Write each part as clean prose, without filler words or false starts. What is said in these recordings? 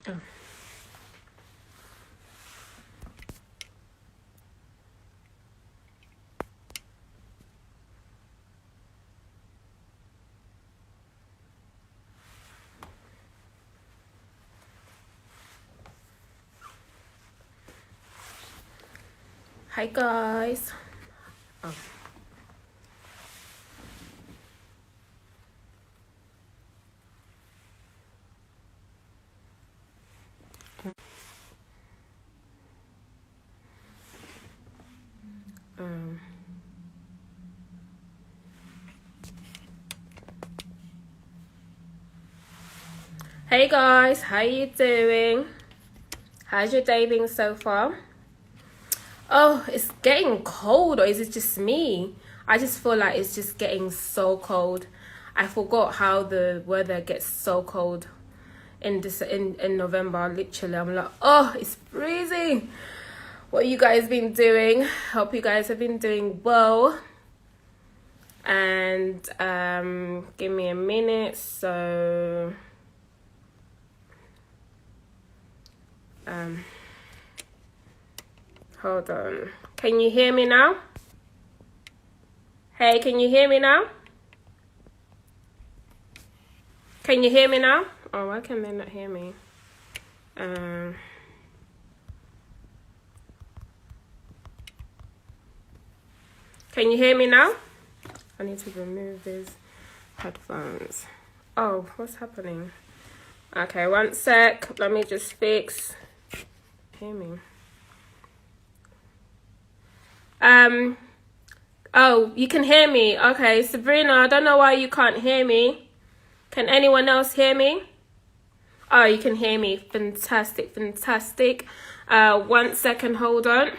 Oh. Hi guys. Oh. Um. Hey guys, how you doing? How's your day been so far? Oh, it's getting cold, or is it just me? I just feel like it's just getting so cold. I forgot how the weather gets so cold in November. Literally, I'm like, oh, it's freezing. What you guys been doing? Hope you guys have been doing well. And give me a minute. So hold on. Can you hear me now? Hey, can you hear me now? Can you hear me now? Oh, why can they not hear me? Can you hear me now? I need to remove these headphones. Oh, what's happening? Okay, one sec. Let me just fix. Hear me. Oh, you can hear me. Okay, Sabrina, I don't know why you can't hear me. Can anyone else hear me? Oh, you can hear me. Fantastic, fantastic. 1 second, hold on.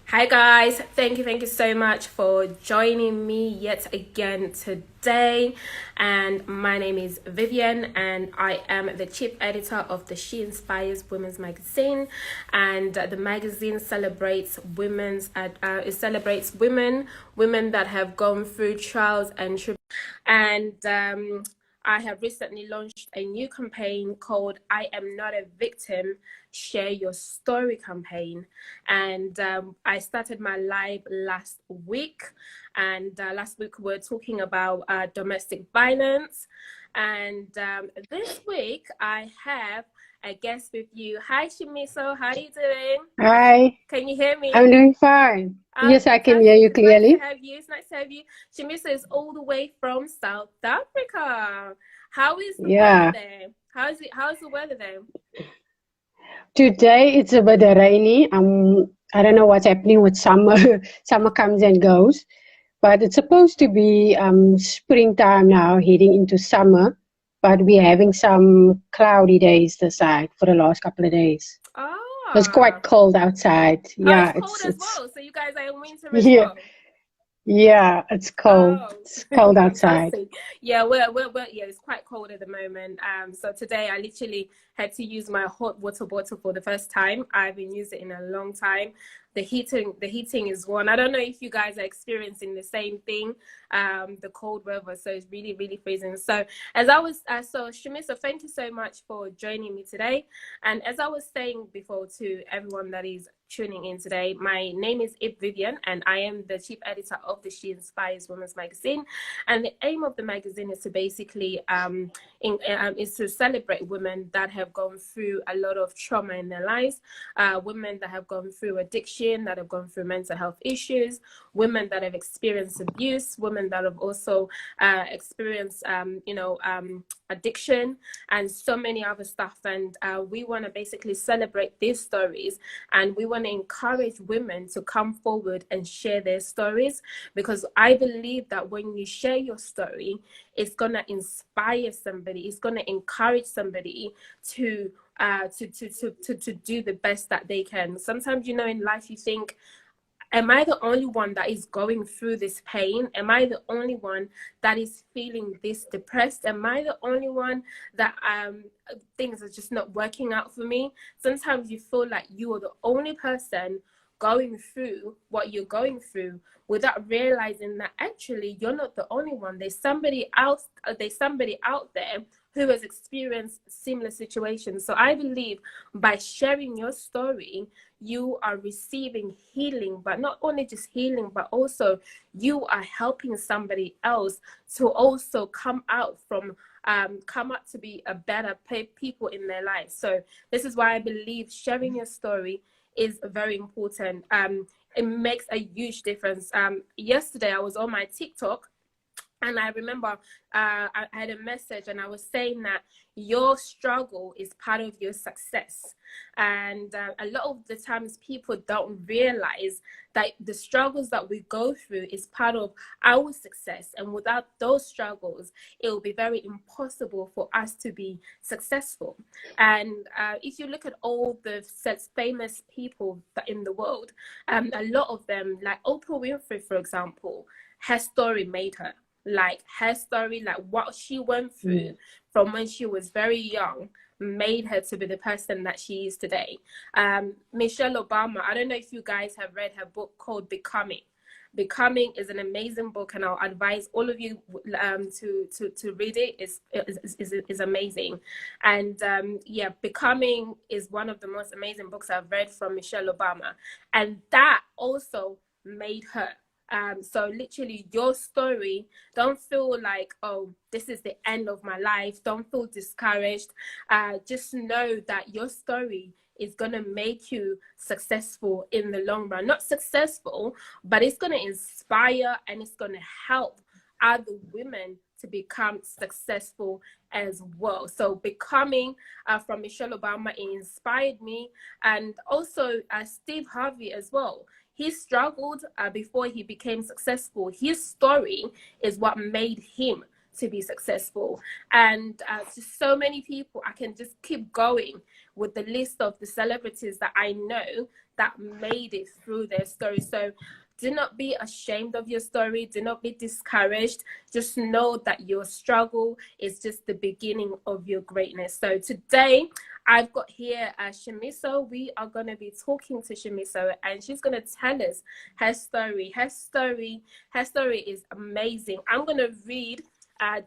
Hi guys, thank you so much for joining me yet again today. And my name is Vivian, and I am the chief editor of the She Inspires Women's magazine. And the magazine celebrates women that have gone through trials and tribulations. And I have recently launched a new campaign called I Am Not a Victim, Share Your Story campaign. And I started my live last week. And last week we were talking about domestic violence. And this week I have a guest with you. Hi, Shimiso. How are you doing? Hi, Can you hear me? I'm doing fine. Yes, I can hear Fantastic. you It's nice to clearly. have you. It's nice to have you. Shimisa is all the way from South Africa. How is the weather Yeah, there? How's the weather there? today it's a bit rainy. I don't know what's happening with summer. Summer comes and goes, but it's supposed to be springtime now, heading into summer. But we're having some cloudy days this side for the last couple of days. It's Ah, quite cold outside. oh, it's Yeah, cold it's as it's well. So you guys are in winter as yeah, well. yeah, it's cold. Oh, It's cold outside. fantastic. Yeah, we're yeah, it's quite cold at the moment. So today I literally had to use my hot water bottle for the first time. I've been using it in a long time. The heating is one. I don't know if you guys are experiencing the same thing, the cold weather. So it's really, really freezing. So so Shamisa, thank you so much for joining me today. And as I was saying before to everyone that is tuning in today, my name is Vivian, and I am the chief editor of the She Inspires Women's magazine. And the aim of the magazine is to basically is to celebrate women that have gone through a lot of trauma in their lives, women that have gone through addiction, that have gone through mental health issues, women that have experienced abuse, women that have also experienced addiction, and so many other stuff. And we want to basically celebrate these stories, and we want to encourage women to come forward and share their stories, because I believe that when you share your story, it's going to inspire somebody, it's going to encourage somebody to do the best that they can. Sometimes, in life you think, am I the only one that is going through this pain? Am I the only one that is feeling this depressed? Am I the only one that things are just not working out for me? Sometimes you feel like you are the only person going through what you're going through, without realizing that actually you're not the only one. There's somebody out there who has experienced similar situations. So I believe by sharing your story, you are receiving healing, but not only just healing, but also you are helping somebody else to also come out to be a better people in their lives. So this is why I believe sharing your story is very important. It makes a huge difference. Yesterday I was on my TikTok, and I remember I had a message, and I was saying that your struggle is part of your success. And a lot of the times people don't realize that the struggles that we go through is part of our success. And without those struggles, it will be very impossible for us to be successful. And if you look at all the famous people in the world, a lot of them, like Oprah Winfrey, for example, her story made her. Like her story, like what she went through from when she was very young, made her to be the person that she is today. Michelle Obama, I don't know if you guys have read her book called Becoming. Becoming is an amazing book, and I'll advise all of you to read it. Is amazing. And yeah, Becoming is one of the most amazing books I've read from Michelle Obama, and that also made her. So literally your story, don't feel like, oh, this is the end of my life. Don't feel discouraged. Just know that your story is going to make you successful in the long run. Not successful, but it's going to inspire, and it's going to help other women to become successful as well. So Becoming from Michelle Obama, it inspired me. And also Steve Harvey as well. He struggled before he became successful. His story is what made him to be successful. And just so many people, I can just keep going with the list of the celebrities that I know that made it through their story. So do not be ashamed of your story. Do not be discouraged. Just know that your struggle is just the beginning of your greatness. So today, I've got here Chimiso. We are going to be talking to Chimiso, and she's going to tell us her story. Her story is amazing. I'm going to read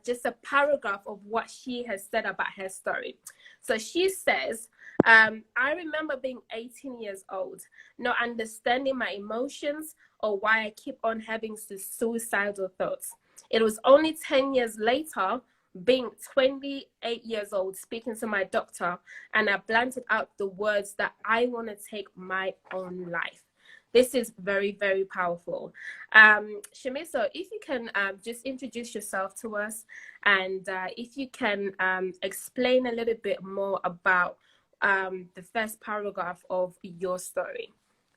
just a paragraph of what she has said about her story. So she says, I remember being 18 years old, not understanding my emotions or why I keep on having suicidal thoughts. It was only 10 years later, being 28 years old, speaking to my doctor, and I blurted out the words that I want to take my own life. This is very, very powerful. Chimiso, if you can just introduce yourself to us, and if you can explain a little bit more about the first paragraph of your story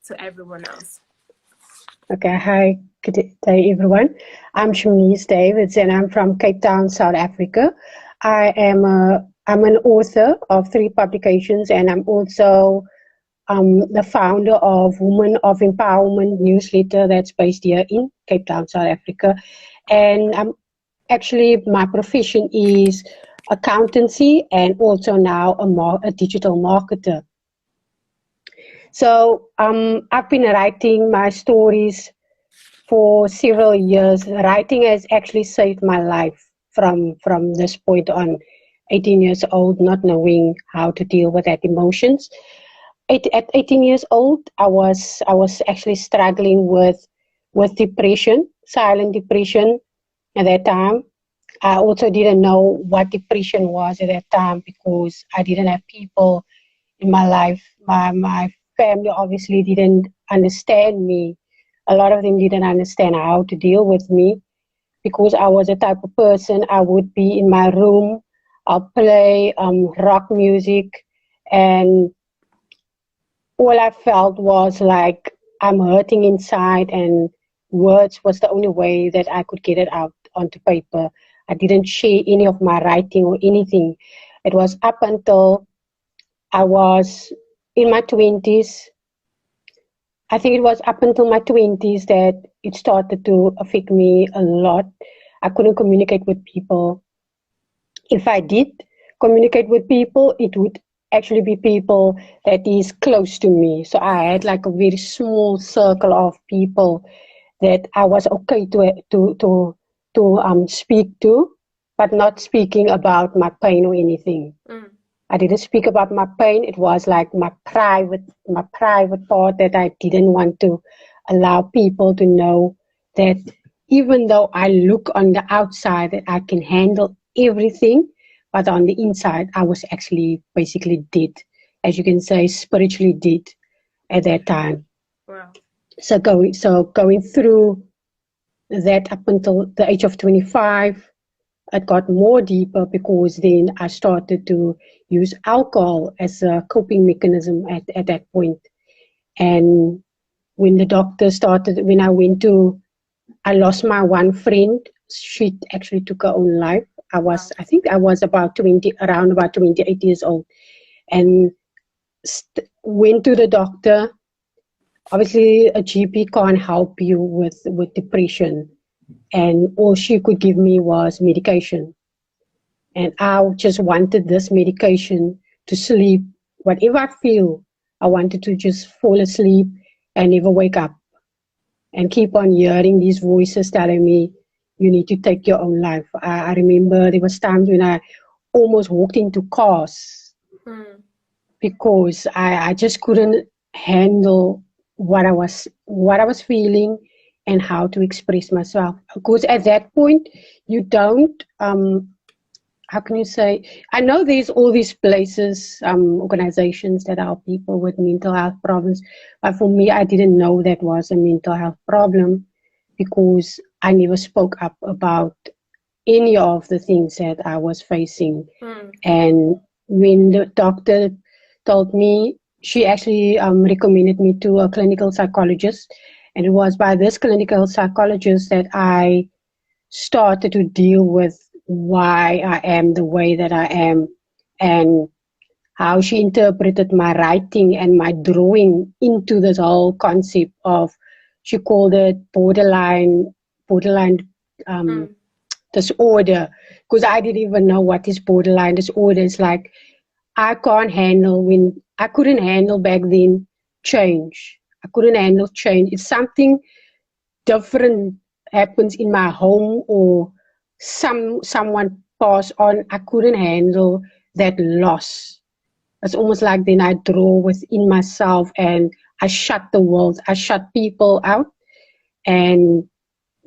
to everyone else. Okay, hi, good day everyone. I'm Chimnese Davids, and I'm from Cape Town, South Africa. I'm an author of 3 publications, and I'm also the founder of Women of Empowerment newsletter that's based here in Cape Town, South Africa. And I'm actually, my profession is accountancy, and also now a digital marketer. So I've been writing my stories for several years. Writing has actually saved my life from this point on. 18 years old, not knowing how to deal with that emotions. At 18 years old, I was actually struggling with depression, silent depression at that time. I also didn't know what depression was at that time because I didn't have people in my life. My family obviously didn't understand me. A lot of them didn't understand how to deal with me because I was the type of person, I would be in my room, I'll play rock music, and all I felt was like I'm hurting inside, and words was the only way that I could get it out onto paper. I didn't share any of my writing or anything. It was up until I was in my 20s. I think it was up until my 20s that it started to affect me a lot. I couldn't communicate with people. If I did communicate with people, it would actually be people that is close to me. So I had like a very small circle of people that I was okay to speak to. but not speaking about my pain or anything. I didn't speak about my pain. It was like my private part that I didn't want to allow people to know that even though I look on the outside that I can handle everything, but on the inside I was actually basically dead, as you can say, spiritually dead at that time. Wow. So going through that up until the age of 25, it got more deeper because then I started to use alcohol as a coping mechanism at that point. And when the doctor started, when I lost my one friend. She actually took her own life. I think I was around about 28 years old, and went to the doctor. Obviously, a GP can't help you with depression, and all she could give me was medication. And I just wanted this medication to sleep. Whatever I feel, I wanted to just fall asleep and never wake up, and keep on hearing these voices telling me, you need to take your own life. I remember there was times when I almost walked into cars because I just couldn't handle what I was feeling and how to express myself. Because at that point, you don't, how can you say, I know there's all these places, organizations that help people with mental health problems, but for me, I didn't know that was a mental health problem because I never spoke up about any of the things that I was facing. And when the doctor told me, she actually recommended me to a clinical psychologist, and it was by this clinical psychologist that I started to deal with why I am the way that I am, and how she interpreted my writing and my drawing into this whole concept of, she called it borderline disorder, because I didn't even know what is borderline disorder. It's like I couldn't handle back then change. I couldn't handle change. It's something different happens in my home or someone pass on, I couldn't handle that loss. It's almost like then I draw within myself and I shut the world, I shut people out. And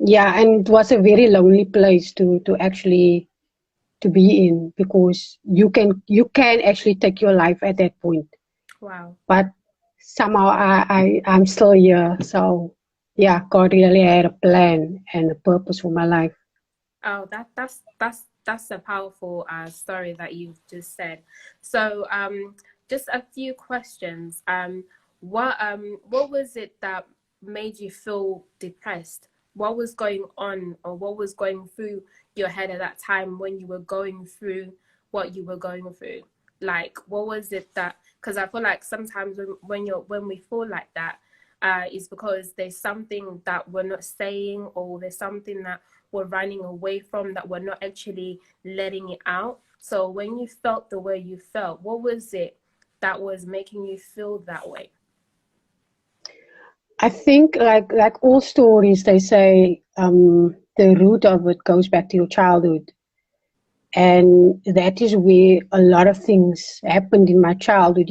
yeah, and it was a very lonely place to actually to be in, because you can actually take your life at that point. Wow. But somehow I'm still here. So yeah, God really had a plan and a purpose for my life. Oh, that's a powerful story that you've just said. So just a few questions. What was it that made you feel depressed? What was going on, or what was going through your head at that time when you were going through what you were going through? Like, what was it that, because I feel like sometimes when we feel like that, is because there's something that we're not saying, or there's something that we're running away from that we're not actually letting it out. So when you felt the way you felt, what was it that was making you feel that way? I think like all stories, they say the root of it goes back to your childhood. And that is where a lot of things happened in my childhood.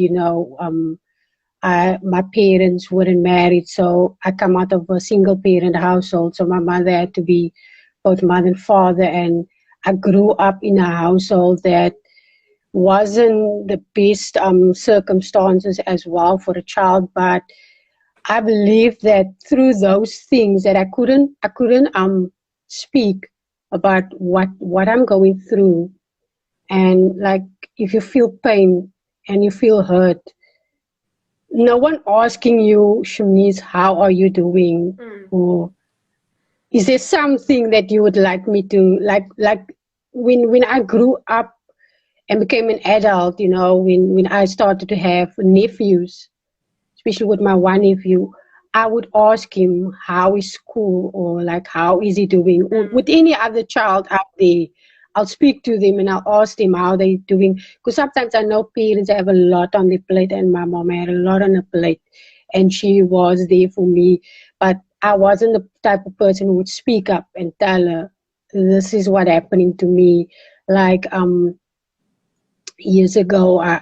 My parents weren't married, so I come out of a single parent household. So my mother had to be both mother and father, and I grew up in a household that wasn't the best circumstances as well for a child. But I believe that through those things that I couldn't speak about what I'm going through. And like, if you feel pain and you feel hurt, no one asking you, Chimnese, how are you doing? Or is there something that you would like me to, like when I grew up and became an adult, when I started to have nephews, especially with my one nephew, I would ask him how is school, or like how is he doing, or with any other child out there. I'll speak to them and I'll ask them how they're doing, because sometimes I know parents have a lot on their plate, and my mom had a lot on her plate, and she was there for me, but I wasn't the type of person who would speak up and tell her this is what happening to me. Like years ago, I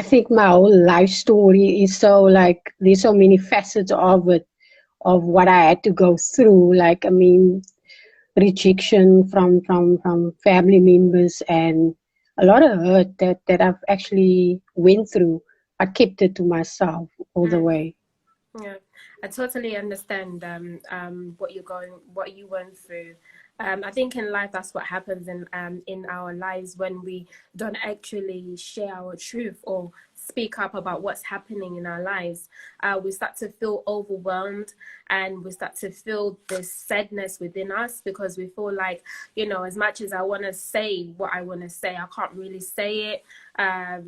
think my whole life story is so like there's so many facets of it, of what I had to go through. Like I mean, rejection from family members and a lot of hurt that I've actually went through. I kept it to myself all the way. Yeah, I totally understand what you went through. I think in life that's what happens in our lives when we don't actually share our truth or speak up about what's happening in our lives. We start to feel overwhelmed and we start to feel this sadness within us because we feel like, you know, as much as I want to say what I want to say, I can't really say it.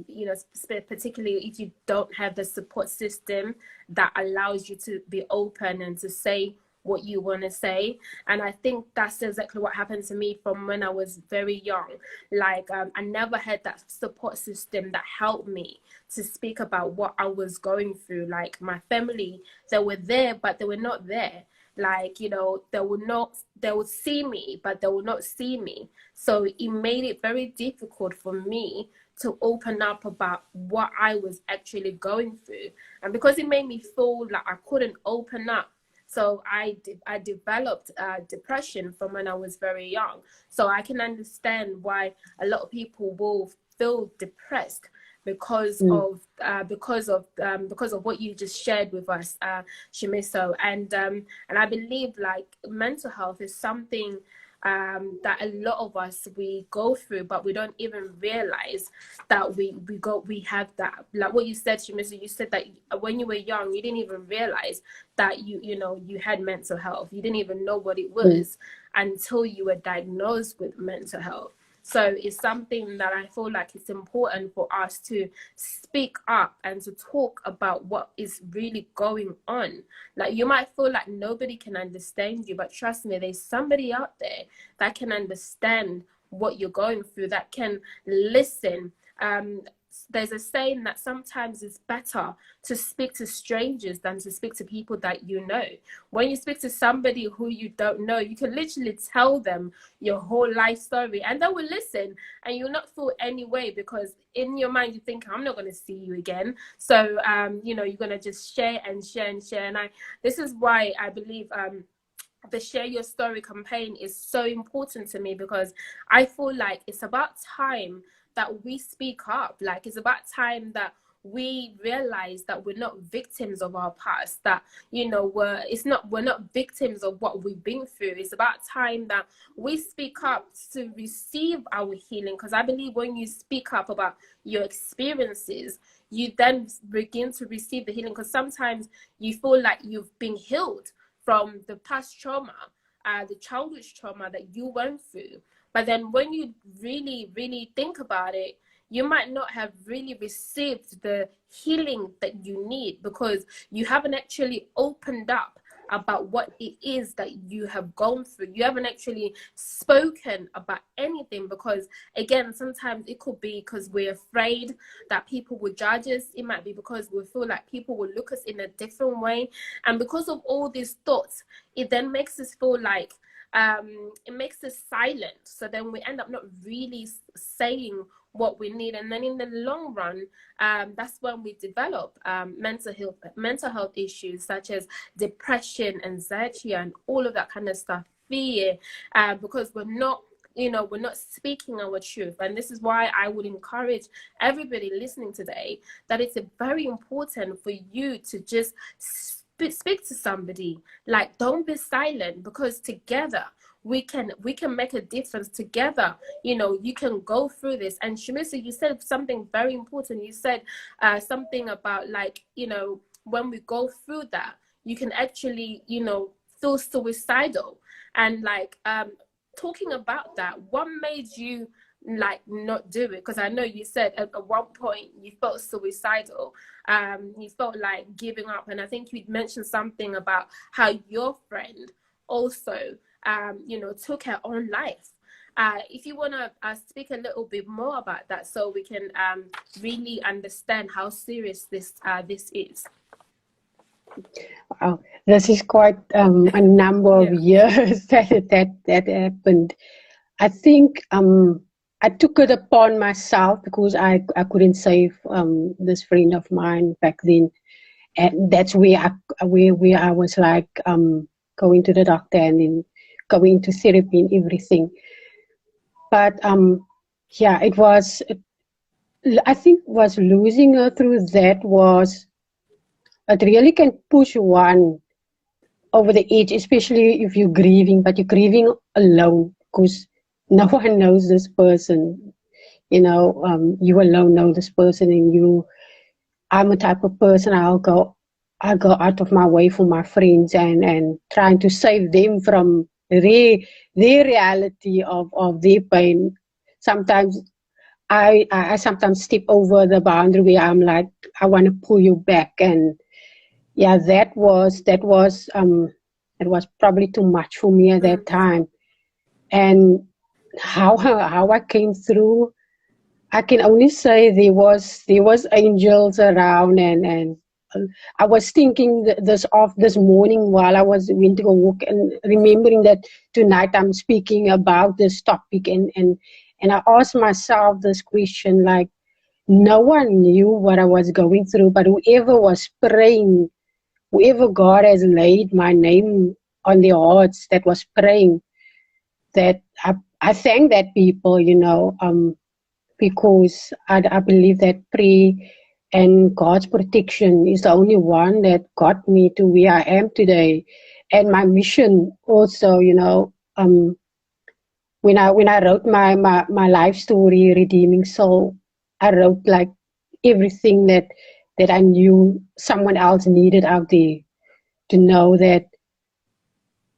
You know, particularly if you don't have the support system that allows you to be open and to say what you want to say. And I think that's exactly what happened to me from when I was very young. Like I never had that support system that helped me to speak about what I was going through. Like my family, they were there but they were not there. Like, you know, they would see me but they would not see me. So it made it very difficult for me to open up about what I was actually going through. And because it made me feel like I couldn't open up, so I developed depression from when I was very young. So I can understand why a lot of people will feel depressed because of what you just shared with us, Shimiso. And I believe like mental health is something that a lot of us we go through, but we don't even realize that we have that. Like what you said, Shimizu, you said that when you were young, you didn't even realize that you know you had mental health. You didn't even know what it was until you were diagnosed with mental health. So it's something that I feel like it's important for us to speak up and to talk about what is really going on. Like you might feel like nobody can understand you, but trust me, there's somebody out there that can understand what you're going through, that can listen. There's a saying that sometimes it's better to speak to strangers than to speak to people that you know. When you speak to somebody who you don't know, you can literally tell them your whole life story and they will listen and you'll not feel any way because in your mind you think, I'm not going to see you again. So, you know, you're going to just share and share and share. And this is why I believe the Share Your Story campaign is so important to me, because I feel like it's about time that we speak up. Like it's about time that we realize that we're not victims of our past, that, you know, we're not victims of what we've been through. It's about time that we speak up to receive our healing, because I believe when you speak up about your experiences, you then begin to receive the healing, because sometimes you feel like you've been healed from the past trauma, the childish trauma that you went through. But then when you really, really think about it, you might not have really received the healing that you need because you haven't actually opened up about what it is that you have gone through. You haven't actually spoken about anything because, again, sometimes it could be because we're afraid that people will judge us. It might be because we feel like people will look us in a different way. And because of all these thoughts, it then makes us feel like it makes us silent. So then we end up not really saying what we need, and then in the long run, that's when we develop mental health issues such as depression, anxiety, and all of that kind of stuff, fear, because we're not speaking our truth. And this is why I would encourage everybody listening today that it's very important for you to just speak to somebody. Like, don't be silent, because together we can make a difference. Together, you know, you can go through this. And Shimisu, you said something very important. You said something about, like, you know, when we go through that, you can actually, you know, feel suicidal. And like talking about that, what made you like not do it? Because I know you said at one point you felt suicidal, you felt like giving up, and I think you mentioned something about how your friend also you know, took her own life. If you want to speak a little bit more about that, so we can really understand how serious this is. Wow, this is quite a number of Yeah. years that happened. I think I took it upon myself because I couldn't save this friend of mine back then, and that's where I was like going to the doctor and then going to therapy and everything. But yeah, it was. I think was losing her through that was it really can push one over the edge, especially if you're grieving, but you're grieving alone because no one knows this person. You know, you alone know this person, and I'm a type of person I go out of my way for my friends and trying to save them from their reality of their pain. Sometimes I sometimes step over the boundary where I'm like, I want to pull you back, and yeah, it was probably too much for me at that time. And how I came through, I can only say there was angels around, and I was thinking this morning while I was went to go walk and remembering that tonight I'm speaking about this topic, and I asked myself this question, like, no one knew what I was going through, but whoever was praying, whoever God has laid my name on their hearts that was praying, that I thank that people, because I believe that prayer and God's protection is the only one that got me to where I am today. And my mission also, when I wrote my life story, Redeeming Soul, I wrote like everything that I knew someone else needed out there to know that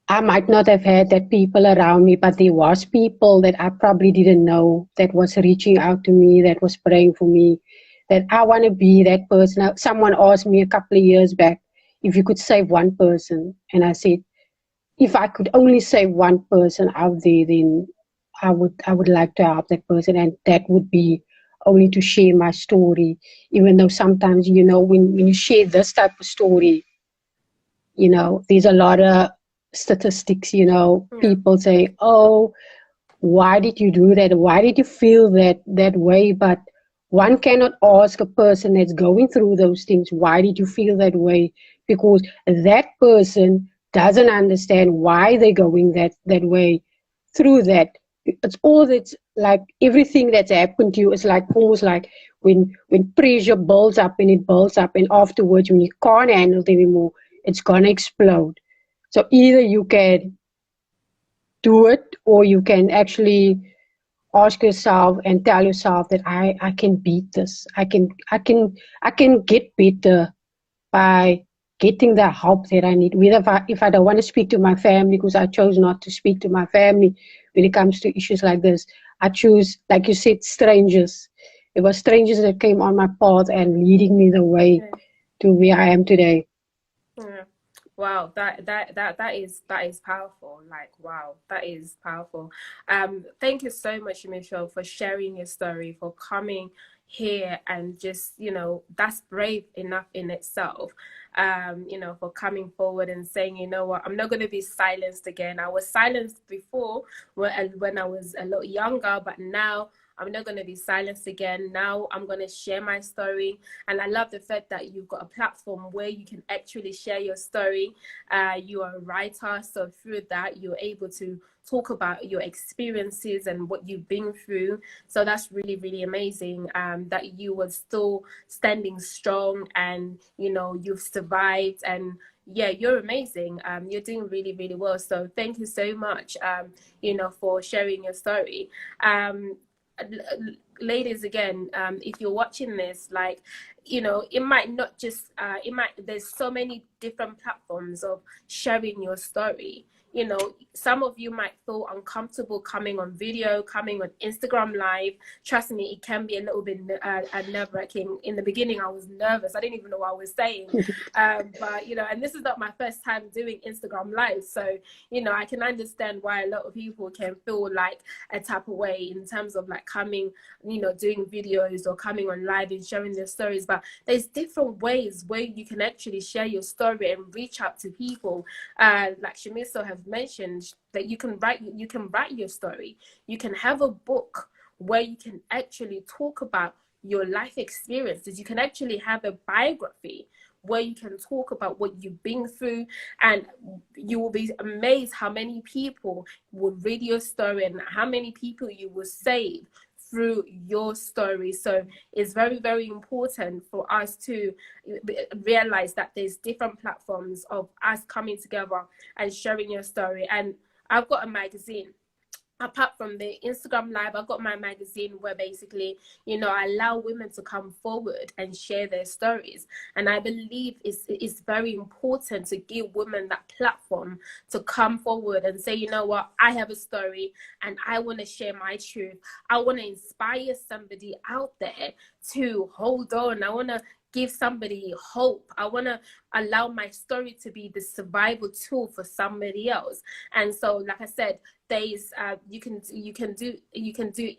I might not have had that people around me, but there was people that I probably didn't know that was reaching out to me, that was praying for me, that I want to be that person. Someone asked me a couple of years back if you could save one person, and I said, if I could only save one person out there, then I would like to help that person, and that would be only to share my story. Even though sometimes, when you share this type of story, there's a lot of statistics, Yeah. people say, oh, why did you do that? Why did you feel that way? But one cannot ask a person that's going through those things, why did you feel that way? Because that person doesn't understand why they're going that way through that. It's all that's like everything that's happened to you is like almost like when pressure builds up and it builds up, and afterwards when you can't handle it anymore, it's gonna explode. So either you can do it, or you can actually ask yourself and tell yourself that I can beat this. I can get better by getting the help that I need. Whether if I don't want to speak to my family, because I chose not to speak to my family when it comes to issues like this, I choose, like you said, strangers. It was strangers that came on my path and leading me the way Yeah. to where I am today. Yeah. Wow, that is powerful. Like, wow, that is powerful. Thank you so much, Michelle, for sharing your story, for coming here, and just, that's brave enough in itself. For coming forward and saying, you know what, I'm not going to be silenced again. I was silenced before when I was a lot younger, but now I'm not going to be silenced again. Now I'm going to share my story. And I love the fact that you've got a platform where you can actually share your story. You are a writer, so through that, you're able to talk about your experiences and what you've been through. So that's really, really amazing, that you were still standing strong, and, you've survived. And yeah, you're amazing. You're doing really, really well. So thank you so much, for sharing your story. Ladies, again, if you're watching this, like, it might not just there's so many different platforms of sharing your story. you know, some of you might feel uncomfortable coming on video, coming on Instagram live. Trust me, it can be a little bit nerve-wracking. In the beginning, I was nervous. I didn't even know what I was saying. But, you know, and this is not my first time doing Instagram live. So, you know, I can understand why a lot of people can feel like a type of way in terms of like coming, you know, doing videos or coming on live and sharing their stories. But there's different ways where you can actually share your story and reach out to people. Like Chimnese have mentioned, that you can write your story. You can have a book where you can actually talk about your life experiences. You can actually have a biography where you can talk about what you've been through, and you will be amazed how many people will read your story and how many people you will save through your story. So it's very, very important for us to realize that there's different platforms of us coming together and sharing your story. And I've got a magazine. Apart from the Instagram live, I've got my magazine where basically, you know, I allow women to come forward and share their stories. And I believe it's very important to give women that platform to come forward and say, you know what, I have a story and I want to share my truth. I want to inspire somebody out there to hold on. I want to give somebody hope. I want to allow my story to be the survival tool for somebody else. And so, like I said, there's you can do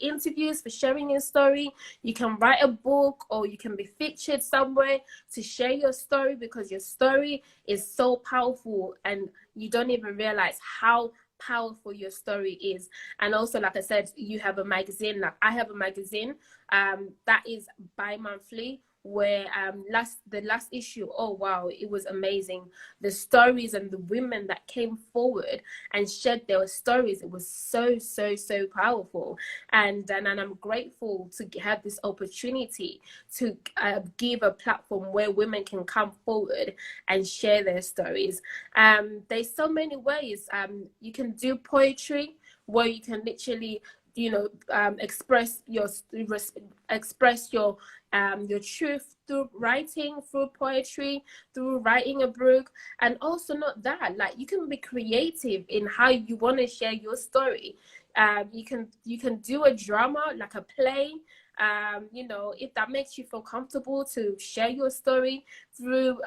interviews for sharing your story. You can write a book, or you can be featured somewhere to share your story, because your story is so powerful and you don't even realize how powerful your story is. And also, like I said, you have a magazine. Like I have a magazine that is bi-monthly, where the last issue, oh wow, it was amazing. The stories and the women that came forward and shared their stories, it was so powerful. And I'm grateful to have this opportunity to give a platform where women can come forward and share their stories. There's so many ways. You can do poetry, where you can literally, you know, express your truth through writing, through poetry, through writing a book. And also, not that, like, you can be creative in how you want to share your story. You can do a drama, like a play. You know, if that makes you feel comfortable to share your story through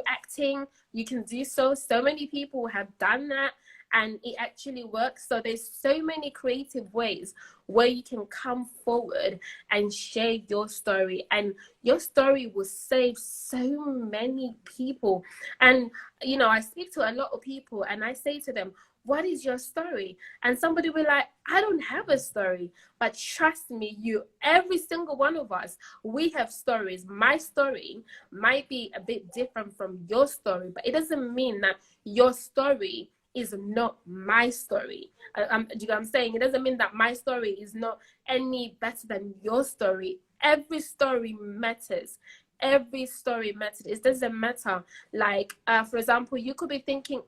acting, you can do so. So many people have done that, and it actually works. So there's so many creative ways where you can come forward and share your story, and your story will save so many people. And, you know, I speak to a lot of people and I say to them, what is your story? And somebody will be like, I don't have a story. But trust me, every single one of us, we have stories. My story might be a bit different from your story, but it doesn't mean that your story is not my story. Do you know what I'm saying? It doesn't mean that my story is not any better than your story. Every story matters. Every story matters. It doesn't matter. Like, for example, you could be thinking,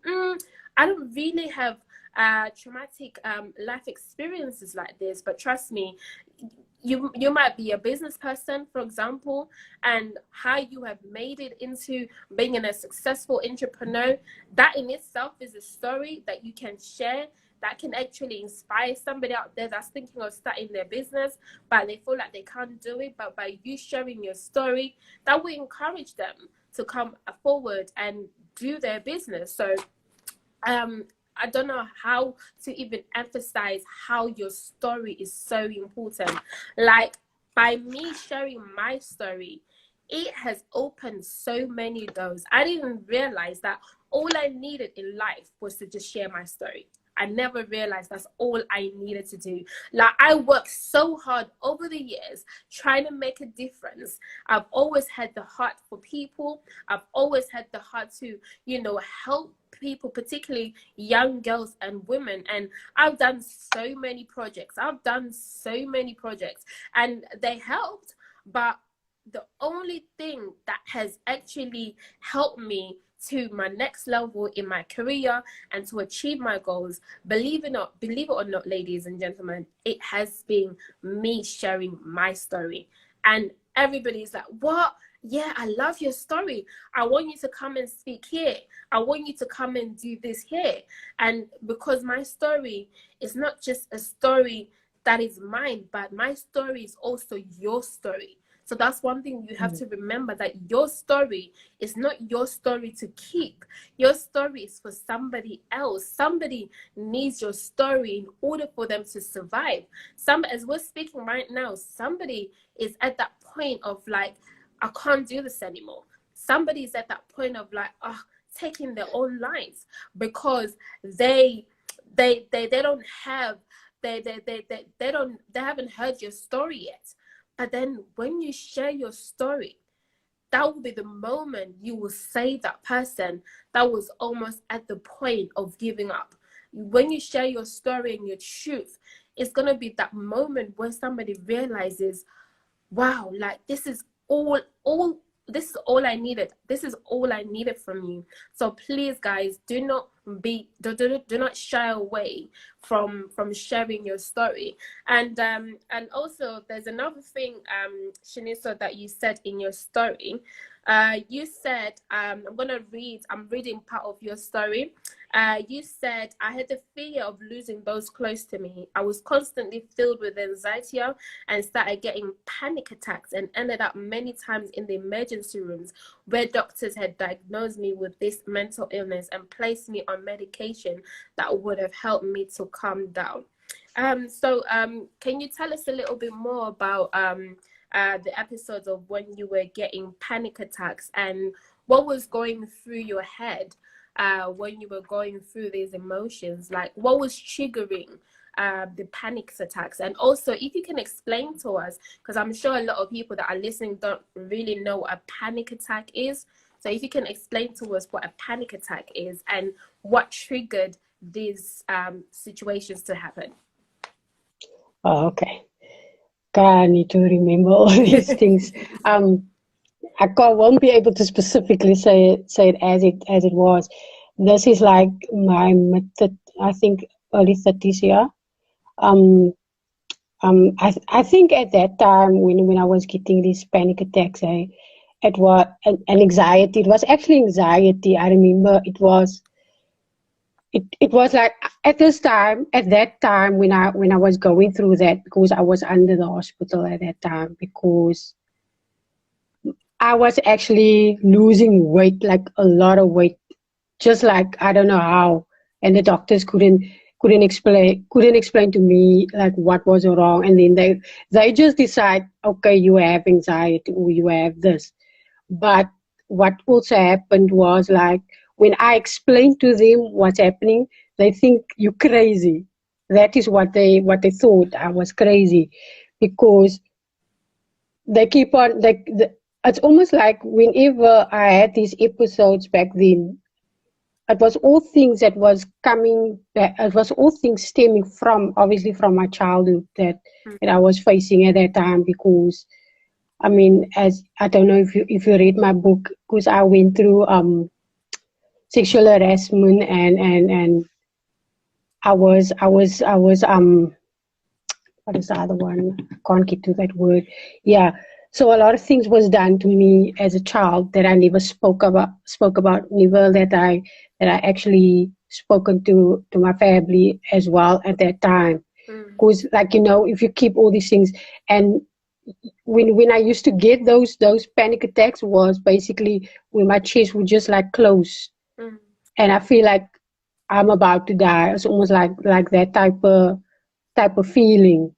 I don't really have traumatic life experiences like this, but trust me, you might be a business person, for example, and how you have made it into being a successful entrepreneur, that in itself is a story that you can share, that can actually inspire somebody out there that's thinking of starting their business, but they feel like they can't do it. But by you sharing your story, that will encourage them to come forward and do their business. So I don't know how to even emphasize how your story is so important. Like, by me sharing my story, it has opened so many doors. I didn't realize that all I needed in life was to just share my story. I never realized that's all I needed to do. Like, I worked so hard over the years trying to make a difference. I've always had the heart for people. I've always had the heart to, you know, help people, particularly young girls and women. And I've done so many projects. And they helped. But the only thing that has actually helped me to my next level in my career and to achieve my goals, believe it or not, ladies and gentlemen, it has been me sharing my story. And everybody's like, what? yeah, I love your story. I want you to come and speak here. I want you to come and do this here. And because my story is not just a story that is mine, but my story is also your story. So that's one thing you have to remember, that your story is not your story to keep. Your story is for somebody else. Somebody needs your story in order for them to survive. As we're speaking right now, somebody is at that point of like, I can't do this anymore. Somebody's at that point of like, taking their own lives because they don't have they haven't heard your story yet. But then when you share your story, that will be the moment you will save that person that was almost at the point of giving up. When you share your story and your truth, it's going to be that moment where somebody realizes, wow, like this is all I needed. This is all I needed from you. So please, guys, do not shy away from sharing your story. And also there's another thing, Shaniso, that you said in your story. You said, I'm reading part of your story. You said, I had the fear of losing those close to me. I was constantly filled with anxiety and started getting panic attacks and ended up many times in the emergency rooms where doctors had diagnosed me with this mental illness and placed me on medication that would have helped me to calm down. So can you tell us a little bit more about the episodes of when you were getting panic attacks and what was going through your head when you were going through these emotions? Like, what was triggering the panic attacks? And also, if you can explain to us, because I'm sure a lot of people that are listening don't really know what a panic attack is. So if you can explain to us what a panic attack is and what triggered these situations to happen. Oh, okay. I need to remember all these things. Won't be able to specifically say it as it was. This is like my method, I think early 30s, yeah. I think at that time when I was getting these panic attacks, it was an anxiety. It was actually anxiety. I remember it was like at that time when I was going through that, because I was under the hospital at that time, because I was actually losing weight, like a lot of weight, just like I don't know how, and the doctors couldn't explain to me like what was wrong, and then they just decide, okay, you have anxiety or you have this. But what also happened was, like, when I explained to them what's happening, they think you're crazy. That is what they thought, I was crazy, because they keep on it's almost like whenever I had these episodes back then, it was all things that was coming back. It was all things stemming from, obviously, from my childhood that I was facing at that time. Because, I mean, as I don't know if you read my book, because I went through sexual harassment and I was what is the other one? I can't get to that word. Yeah. So a lot of things was done to me as a child that I never spoke about, never that I actually spoken to my family as well at that time. Because, like, if you keep all these things, and when I used to get those panic attacks, was basically when my chest would just like close, and I feel like I'm about to die. It's almost like that type of feeling.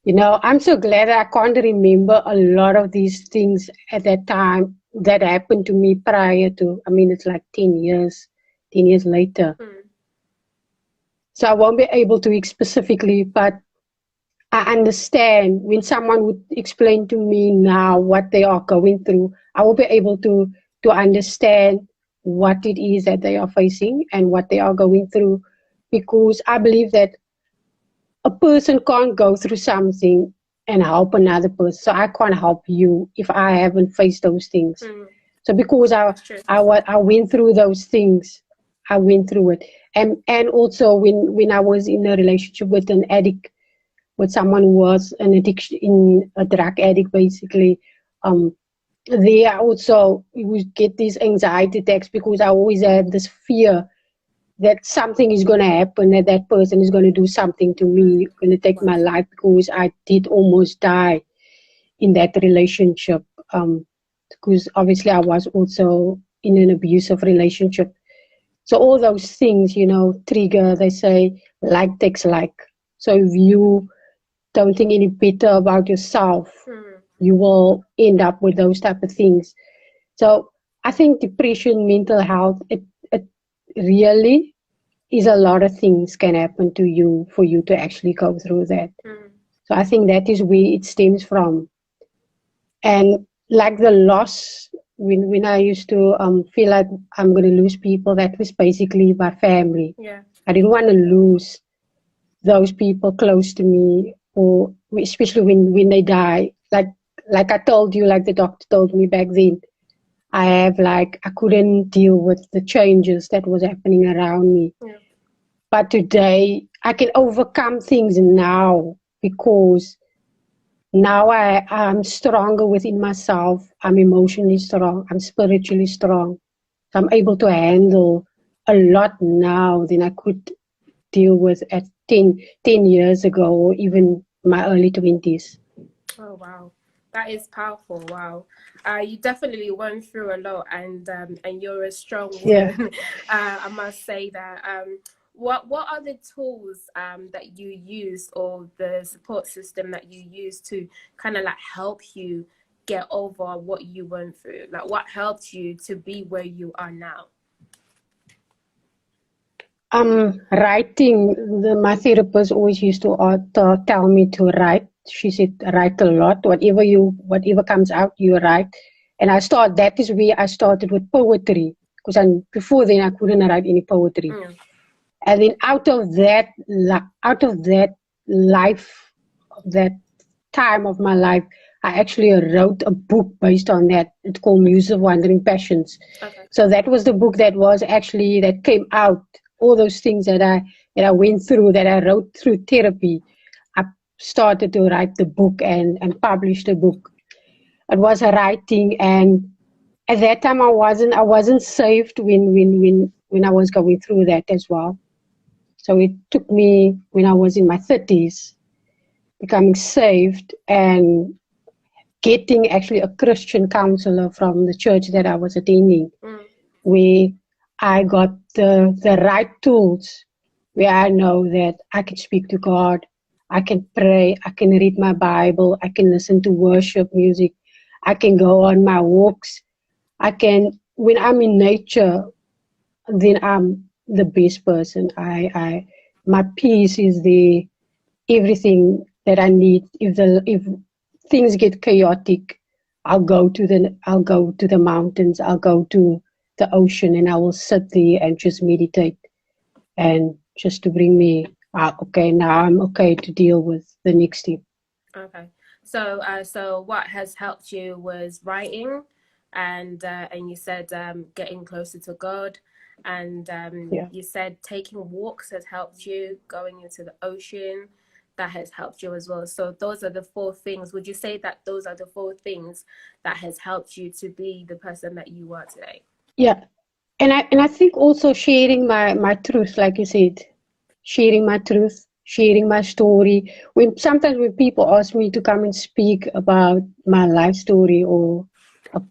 I'm so glad that I can't remember a lot of these things at that time that happened to me prior to, I mean, it's like 10 years later. So I won't be able to specifically, but I understand when someone would explain to me now what they are going through, I will be able to understand what it is that they are facing and what they are going through, because I believe that a person can't go through something and help another person. So I can't help you if I haven't faced those things. So because I went through those things, I went through it. And also when I was in a relationship with an addict, with someone who was an addiction, in a drug addict, basically, there also you would get these anxiety attacks because I always have this fear that something is going to happen, that that person is going to do something to me, going to take my life, because I did almost die in that relationship. Because obviously I was also in an abusive relationship. So all those things, you know, trigger, they say, like takes like. So if you don't think any better about yourself, you will end up with those type of things. So I think depression, mental health, it really is a lot of things can happen to you for you to actually go through that. So I think that is where it stems from. And like the loss, when I used to feel like I'm going to lose people, that was basically my family. Yeah. I didn't want to lose those people close to me, or especially when they die. Like I told you, like the doctor told me back then, I couldn't deal with the changes that was happening around me. Yeah. But today I can overcome things now, because now I'm stronger within myself. I'm emotionally strong. I'm spiritually strong. So I'm able to handle a lot now than I could deal with at 10 years ago, or even my early 20s. Oh wow, that is powerful. Wow, you definitely went through a lot, and you're a strong Yeah. woman. I must say that. What are the tools that you use, or the support system that you use to kind of like help you get over what you went through? Like, what helped you to be where you are now? Writing. My therapist always used to tell me to write. She said, write a lot. Whatever comes out, you write. And that is where I started with poetry. Because before then, I couldn't write any poetry. And then out of that life, that time of my life, I actually wrote a book based on that. It's called Muse of Wandering Passions. Okay. So that was the book that came out. All those things that I went through, that I wrote through therapy. I started to write the book and publish the book. It was a writing, and at that time I wasn't saved when I was going through that as well. So it took me, when I was in my 30s, becoming saved and getting actually a Christian counselor from the church that I was attending, where I got the right tools, where I know that I can speak to God, I can pray, I can read my Bible, I can listen to worship music, I can go on my walks, when I'm in nature, then I'm the best person. My peace is everything that I need. If things get chaotic, I'll go to the mountains, I'll go to the ocean, and I will sit there and just meditate, and just to bring me okay, now I'm okay to deal with the next thing. Okay. So what has helped you was writing, and you said getting closer to God, and Yeah. you said taking walks has helped you, going into the ocean, that has helped you as well. So those are the four things. Would you say that those are the four things that has helped you to be the person that you are today? Yeah. And I think also sharing my truth, like you said, sharing my truth, sharing my story. Sometimes when people ask me to come and speak about my life story or a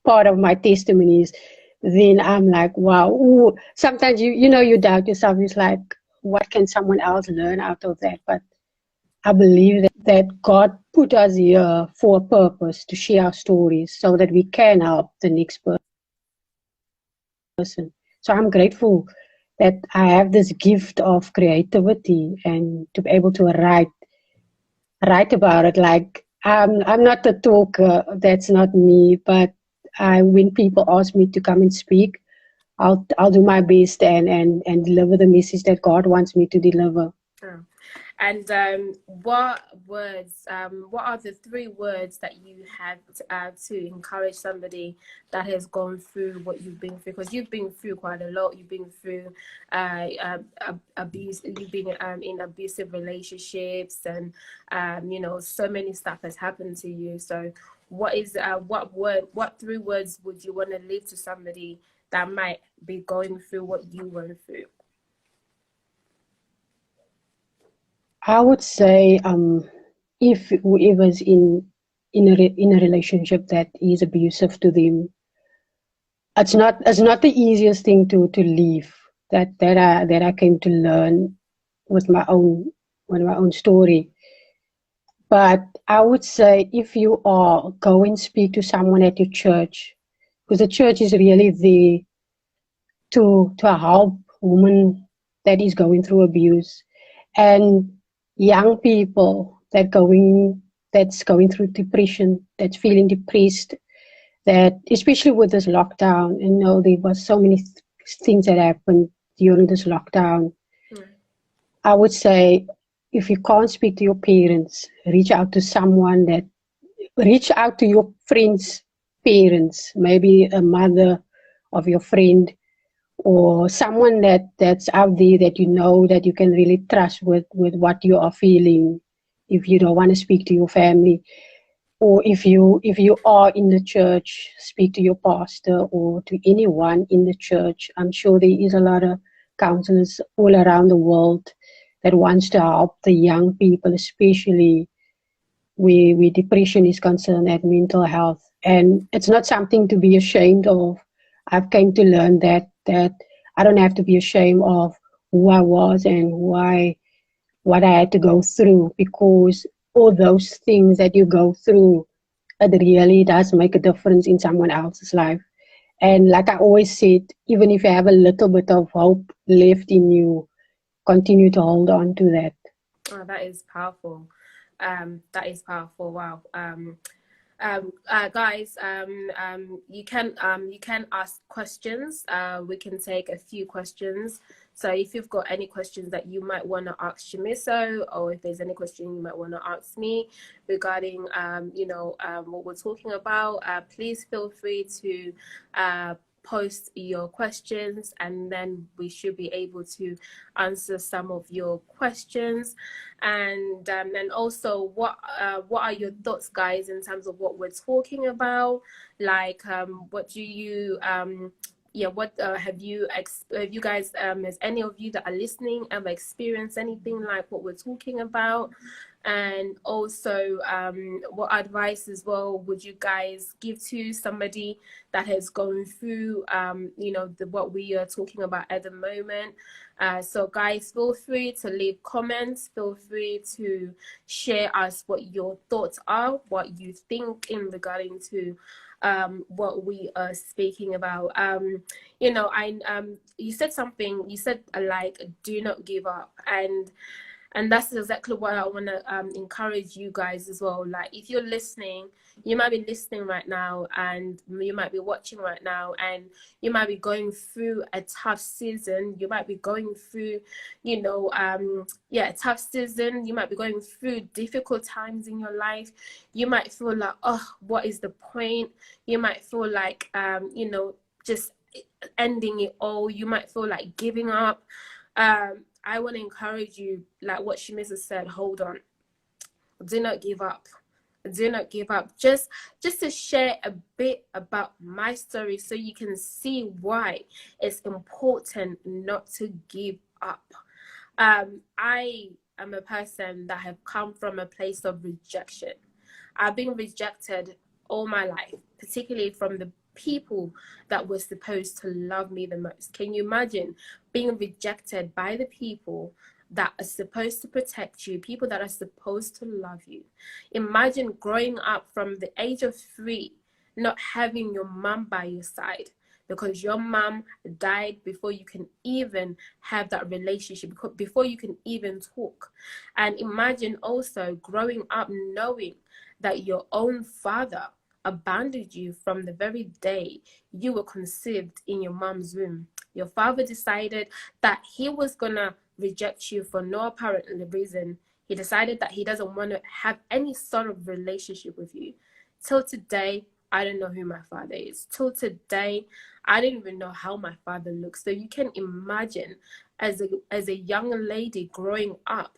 part of my testimonies, then I'm like, wow. Ooh. Sometimes you doubt yourself. It's like, what can someone else learn out of that? But I believe that God put us here for a purpose, to share our stories so that we can help the next person. So I'm grateful that I have this gift of creativity, and to be able to write about it. Like, I'm not a talker, that's not me, but when people ask me to come and speak, I'll do my best and deliver the message that God wants me to deliver. Oh. And what words, what are the three words that you have to encourage somebody that has gone through what you've been through? Because you've been through quite a lot. You've been through abuse. You've been in abusive relationships, and so many stuff has happened to you. So what 3 words would you want to leave to somebody that might be going through what you went through? I would say, if whoever's in a relationship that is abusive to them, it's not the easiest thing to leave. That I came to learn with my own story. But I would say, if you are, go and speak to someone at your church, because the church is really there to help women that is going through abuse, and young people that's going through depression, that's feeling depressed, that especially with this lockdown, there was so many things that happened during this lockdown. I would say, if you can't speak to your parents, reach out to your friends' parents, maybe a mother of your friend, or someone that's out there that that you can really trust with what you are feeling. If you don't want to speak to your family, or if you are in the church, speak to your pastor or to anyone in the church. I'm sure there is a lot of counselors all around the world that wants to help the young people, especially where depression is concerned, and mental health. And it's not something to be ashamed of. I've came to learn that I don't have to be ashamed of who I was and what I had to go through, because all those things that you go through, it really does make a difference in someone else's life. And like I always said, even if you have a little bit of hope left in you, continue to hold on to that. Oh, that is powerful. That is powerful. Wow. Guys, you can ask questions. We can take a few questions. So if you've got any questions that you might want to ask Chimiso, or if there's any question you might want to ask me regarding what we're talking about, please feel free to post your questions, and then we should be able to answer some of your questions. And also, what are your thoughts, guys, in terms of what we're talking about? Like, what do you what have you guys, has any of you that are listening ever experienced anything like what we're talking about? And also, what advice as well would you guys give to somebody that has gone through what we are talking about at the moment? So guys, feel free to leave comments, feel free to share us what your thoughts are, what you think in regarding to what we are speaking about. You said something, you said like, do not give up, and that's exactly what I want to encourage you guys as well. Like, if you're listening, you might be listening right now, and you might be watching right now, and you might be going through a tough season. You might be going through, a tough season. You might be going through difficult times in your life. You might feel like, oh, what is the point? You might feel like, just ending it all. You might feel like giving up. I want to encourage you, like what Chimnese said, hold on. Do not give up. Do not give up. Just to share a bit about my story so you can see why it's important not to give up. I am a person that have come from a place of rejection. I've been rejected all my life, particularly from the people that were supposed to love me the most. Can you imagine being rejected by the people that are supposed to protect you, people that are supposed to love you? Imagine growing up from the age of 3, not having your mom by your side, because your mom died before you can even have that relationship, before you can even talk. And imagine also growing up knowing that your own father abandoned you from the very day you were conceived in your mom's womb. Your father decided that he was gonna reject you for no apparent reason. He decided that he doesn't want to have any sort of relationship with you. Till today, I don't know who my father is. Till today, I didn't even know how my father looks. So you can imagine, as a young lady growing up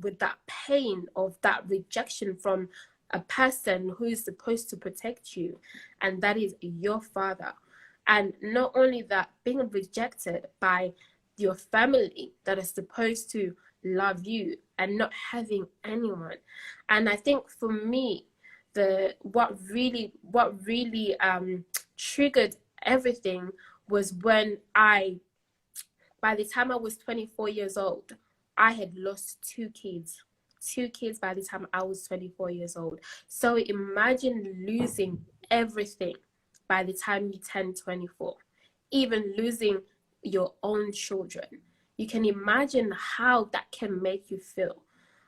with that pain of that rejection from a person who is supposed to protect you, and that is your father. And not only that, being rejected by your family that is supposed to love you and not having anyone. And I think for me, what really triggered everything was when by the time I was 24 years old, I had lost two kids by the time I was 24 years old. So imagine losing everything by the time you turn 24, even losing your own children. You can imagine how that can make you feel.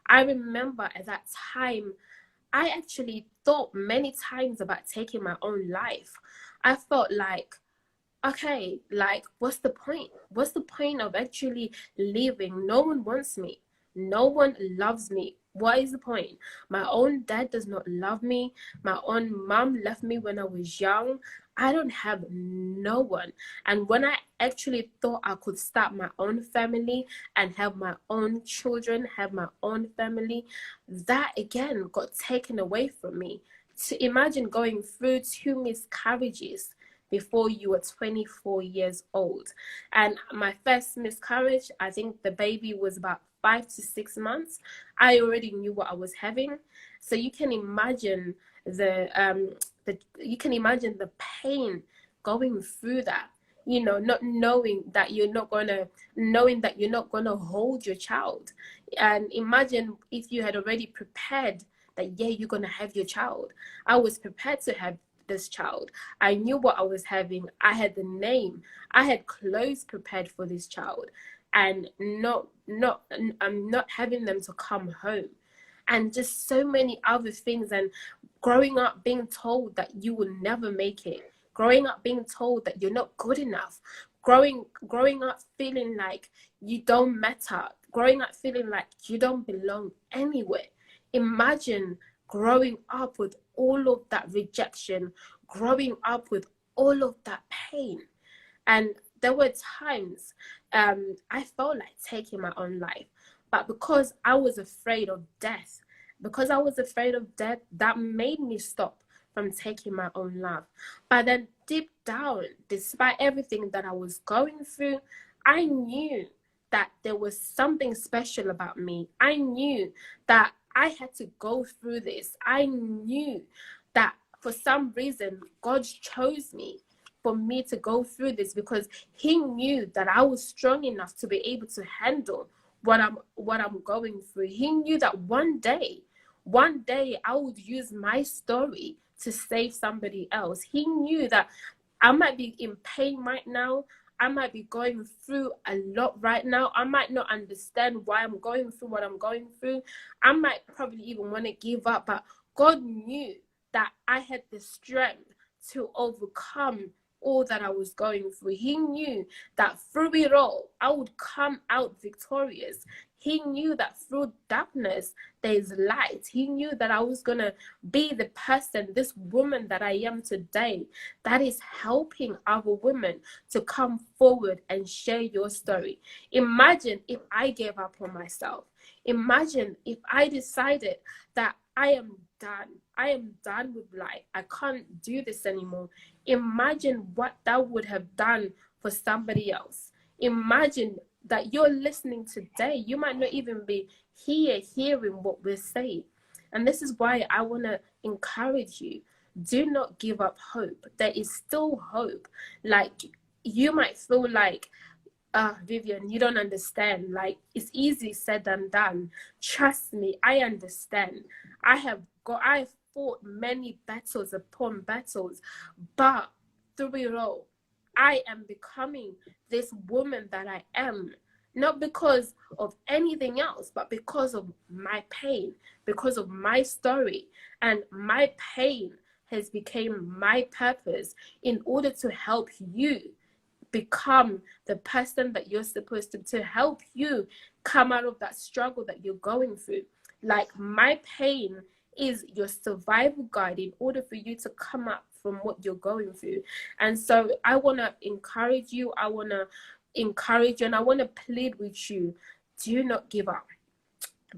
I remember at that time, I actually thought many times about taking my own life. I felt like, okay, like, what's the point? What's the point of actually living? No one wants me. No one loves me. What is the point? My own dad does not love me. My own mom left me when I was young. I don't have no one. And when I actually thought I could start my own family and have my own children, have my own family, that again got taken away from me. To imagine going through 2 miscarriages before you were 24 years old. And my first miscarriage, I think the baby was about 5 to 6 months. I already knew what I was having. So you can imagine the pain going through that, you know, not knowing that you're not gonna hold your child. And imagine if you had already prepared that, yeah, you're gonna have your child. I was prepared to have this child. I knew what I was having. I had the name. I had clothes prepared for this child, and not having them to come home, and just so many other things. And growing up being told that you will never make it, growing up being told that you're not good enough, growing up feeling like you don't matter, growing up feeling like you don't belong anywhere. Imagine growing up with all of that rejection, growing up with all of that pain. And there were times I felt like taking my own life, but because I was afraid of death, that made me stop from taking my own life. But then deep down, despite everything that I was going through, I knew that there was something special about me. I knew that I had to go through this. I knew that for some reason, God chose me for me to go through this, because he knew that I was strong enough to be able to handle what I'm going through. He knew that one day I would use my story to save somebody else. He knew that I might be in pain right now. I might be going through a lot right now. I might not understand why I'm going through what I'm going through. I might probably even want to give up, but God knew that I had the strength to overcome all that I was going through. He knew that through it all, I would come out victorious. He knew that through darkness, there's light. He knew that I was going to be the person, this woman that I am today, that is helping other women to come forward and share your story. Imagine if I gave up on myself. Imagine if I decided that I am done. I am done with life. I can't do this anymore. Imagine what that would have done for somebody else. Imagine that you're listening today. You might not even be hearing what we're saying. And this is why I want to encourage you. Do not give up hope. There is still hope. Like, you might feel like, Vivian, you don't understand. Like, it's easy said than done. Trust me, I understand. I have fought many battles upon battles, but through it all, I am becoming this woman that I am, not because of anything else, but because of my pain, because of my story. And my pain has become my purpose in order to help you become the person that you're supposed to help you come out of that struggle that you're going through. Like, my pain is your survival guide in order for you to come up from what you're going through. And so I want to encourage you. I want to and I want to plead with you. Do not give up,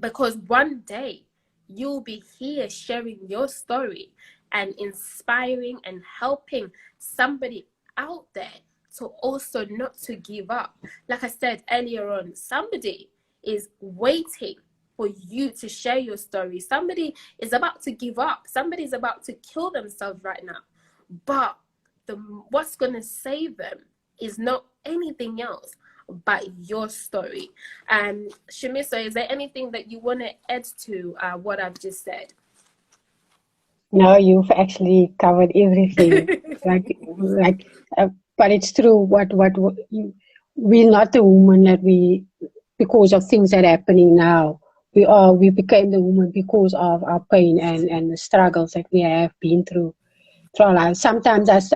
because one day you'll be here sharing your story and inspiring and helping somebody out there to also not to give up. Like I said earlier on, somebody is waiting for you to share your story. Somebody is about to give up. Somebody is about to kill themselves right now. But what's going to save them is not anything else but your story. Shimiso, is there anything that you want to add to what I've just said? No, you've actually covered everything. But it's true. We're not the woman that we, because of things that are happening now. We became the woman because of our pain and the struggles that we have been through our lives. Sometimes as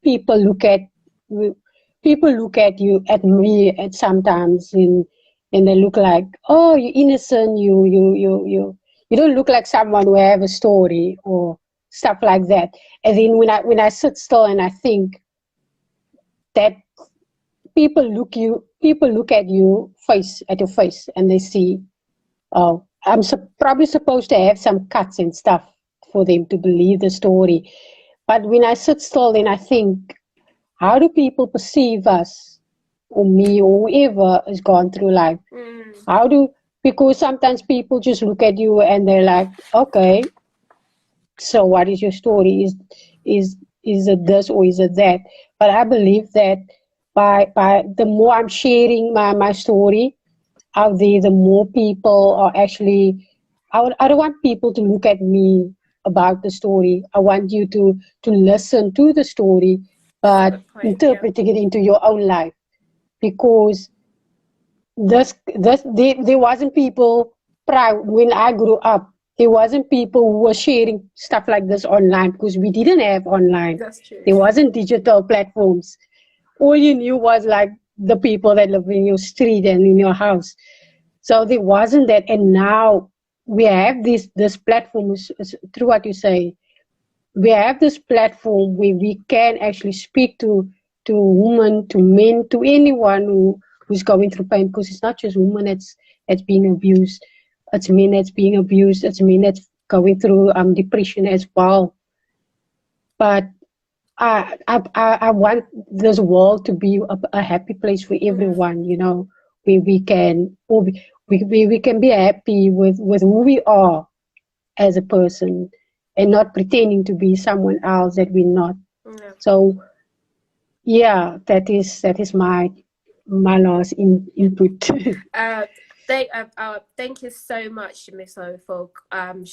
people look at you, at me, and sometimes and they look like, oh, you're innocent. You don't look like someone who have a story or stuff like that. And then when I sit still and I think that people look at you at your face and they see, oh, I'm probably supposed to have some cuts and stuff for them to believe the story. But when I sit still and I think, how do people perceive us or me or whoever has gone through life? Because sometimes people just look at you and they're like, okay, so what is your story? Is it this or is it that? But I believe that by the more I'm sharing my story out there, the more people are actually, I don't want people to look at me about the story. I want you to listen to the story, but interpreting it into your own life. Because there wasn't people when I grew up. There wasn't people who were sharing stuff like this online because we didn't have online. That's true. There wasn't digital platforms. All you knew was like the people that live in your street and in your house. So there wasn't that. And now we have this platform, through what you say, we have this platform where we can actually speak to women, to men, to anyone who's going through pain, because it's not just women that's being abused. It's men that's being abused. It's men that's going through depression as well. But I want this world to be a happy place for everyone, you know, where we can be happy with who we are as a person and not pretending to be someone else that we're not. Yeah. So yeah, that is my last input. Thank you so much, Miso, for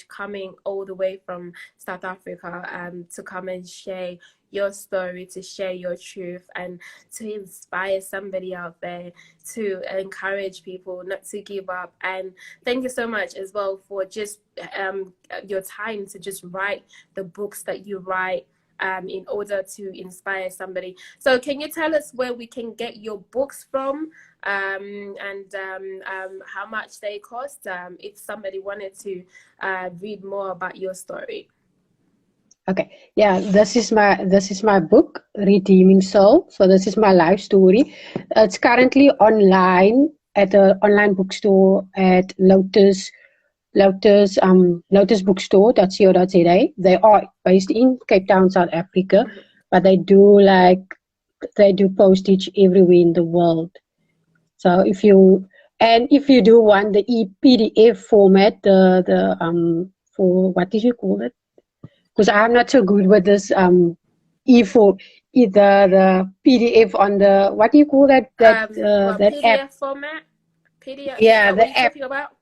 coming all the way from South Africa to come and share your story, to share your truth, and to inspire somebody out there, to encourage people not to give up. And thank you so much as well for just your time to just write the books that you write in order to inspire somebody. So can you tell us where we can get your books from, and how much they cost, if somebody wanted to read more about your story? Okay, yeah, this is my book, Redeeming Soul. So this is my life story. It's currently online at an online bookstore at Lotus bookstore.co.za. They are based in Cape Town, South Africa, but they do postage everywhere in the world. So if you do want the PDF format, for what did you call it? Because I'm not so good with this the PDF on the, what do you call that PDF app format? PDF? Yeah, the app. Talking about?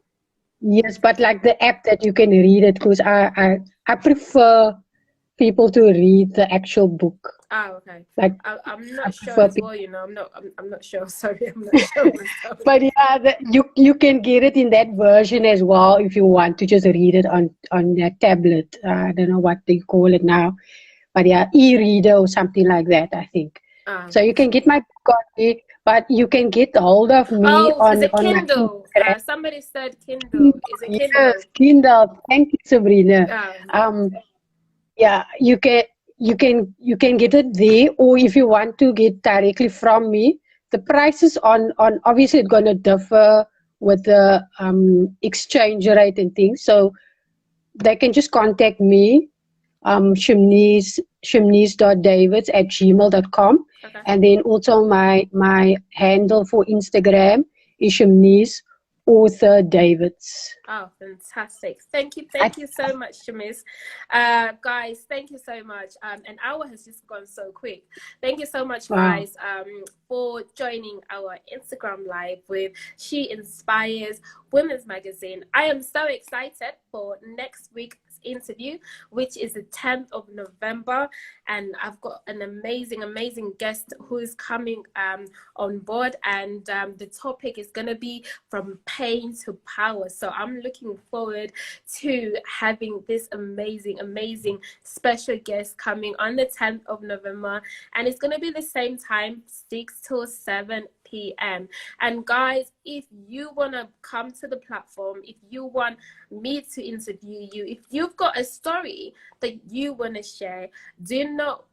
Yes, but like the app that you can read it, because I prefer people to read the actual book. Oh, okay. Like I'm not sure as well. You know, I'm not sure. Sorry, I'm not sure myself. But yeah, you can get it in that version as well if you want to just read it on a tablet. I don't know what they call it now, but yeah, e-reader or something like that, I think. So you can get my book on me, but you can get hold of me on is it Kindle? Somebody said Kindle. Is it Kindle? Yes, Kindle. Thank you, Sabrina. Yeah, you can get it there, or if you want to get directly from me, the prices on obviously it's going to differ with the exchange rate and things. So they can just contact me, Chimnese.davids@gmail.com. Okay. And then also my handle for Instagram is Chimnese Author Davids. Oh, fantastic. Thank you so much, Chimnese. Guys, thank you so much. An hour has just gone so quick. Thank you so much, guys, for joining our Instagram live with She Inspires Women's Magazine. I am so excited for next week's interview, which is the 10th of November, and I've got an amazing guest who is coming on board, and the topic is going to be from pain to power. So I'm looking forward to having this amazing special guest coming on the 10th of November, and it's going to be the same time, 6 till 7 p.m. And guys, if you want to come to the platform, if you want me to interview you, if you've got a story that you want to share, do not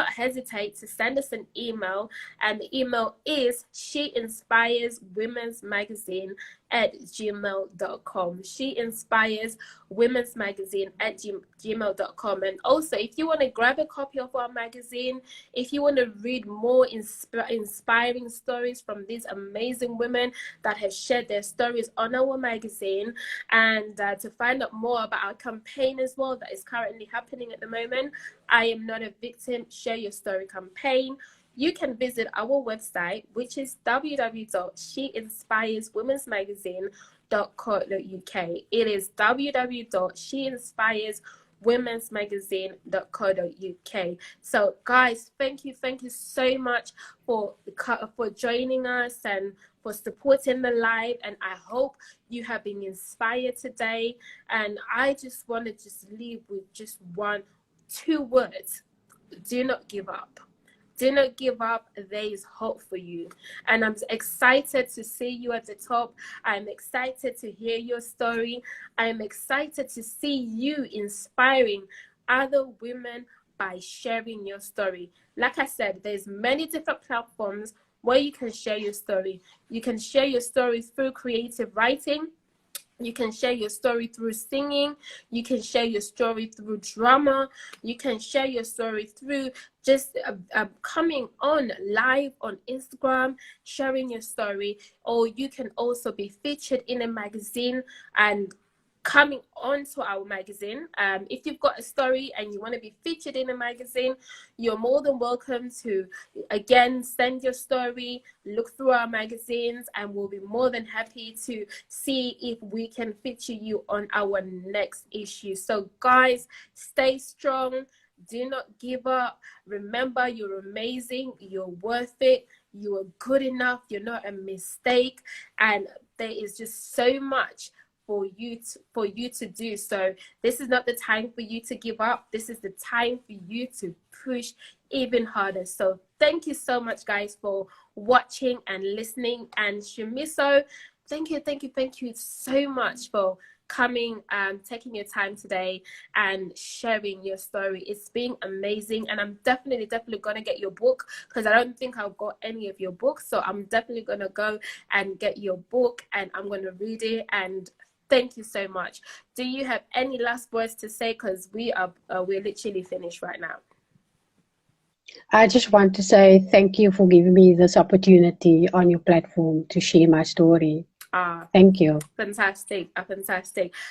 hesitate to send us an email, and the email is sheinspireswomensmagazine@gmail.com. sheinspireswomensmagazine@gmail.com. And also, if you want to grab a copy of our magazine, if you want to read more inspiring stories from these amazing women that have shared their stories on our magazine, and to find out more about our campaign as well that is currently happening at the moment, I Am Not a Victim, Share Your Story campaign, you can visit our website, which is www.sheinspireswomensmagazine.co.uk. It is www.sheinspireswomensmagazine.co.uk. So guys, thank you so much for joining us and for supporting the live, and I hope you have been inspired today. And I just want to leave with just two words: do not give up. Do not give up. There is hope for you. And I'm excited to see you at the top. I'm excited to hear your story. I'm excited to see you inspiring other women by sharing your story. Like I said, there's many different platforms where you can share your story. You can share your story through creative writing. You can share your story through singing. You can share your story through drama. You can share your story through just coming on live on Instagram, sharing your story. Or you can also be featured in a magazine and coming onto our magazine. If you've got a story and you want to be featured in a magazine, you're more than welcome to, again, send your story, look through our magazines, and we'll be more than happy to see if we can feature you on our next issue. So guys, stay strong. Do not give up. Remember, you're amazing. You're worth it. You are good enough. You're not a mistake. And there is just so much for you to do. So this is not the time for you to give up. This is the time for you to push even harder. So thank you so much, guys, for watching and listening. And Shimiso, thank you so much for coming, taking your time today and sharing your story. It's been amazing, and I'm definitely gonna get your book, because I don't think I've got any of your books. So I'm definitely gonna go and get your book, and I'm gonna read it. And thank you so much. Do you have any last words to say? Because we're literally finished right now. I just want to say thank you for giving me this opportunity on your platform to share my story. Thank you. Fantastic.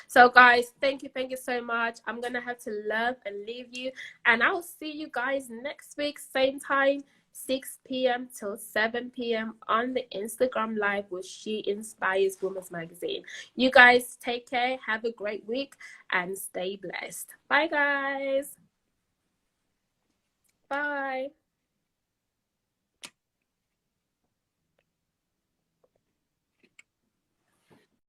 So guys, thank you so much. I'm gonna have to love and leave you, and I'll see you guys next week, same time, 6 p.m. till 7 p.m. on the Instagram live with She Inspires Women's Magazine. You guys take care, have a great week, and stay blessed. Bye guys. Bye.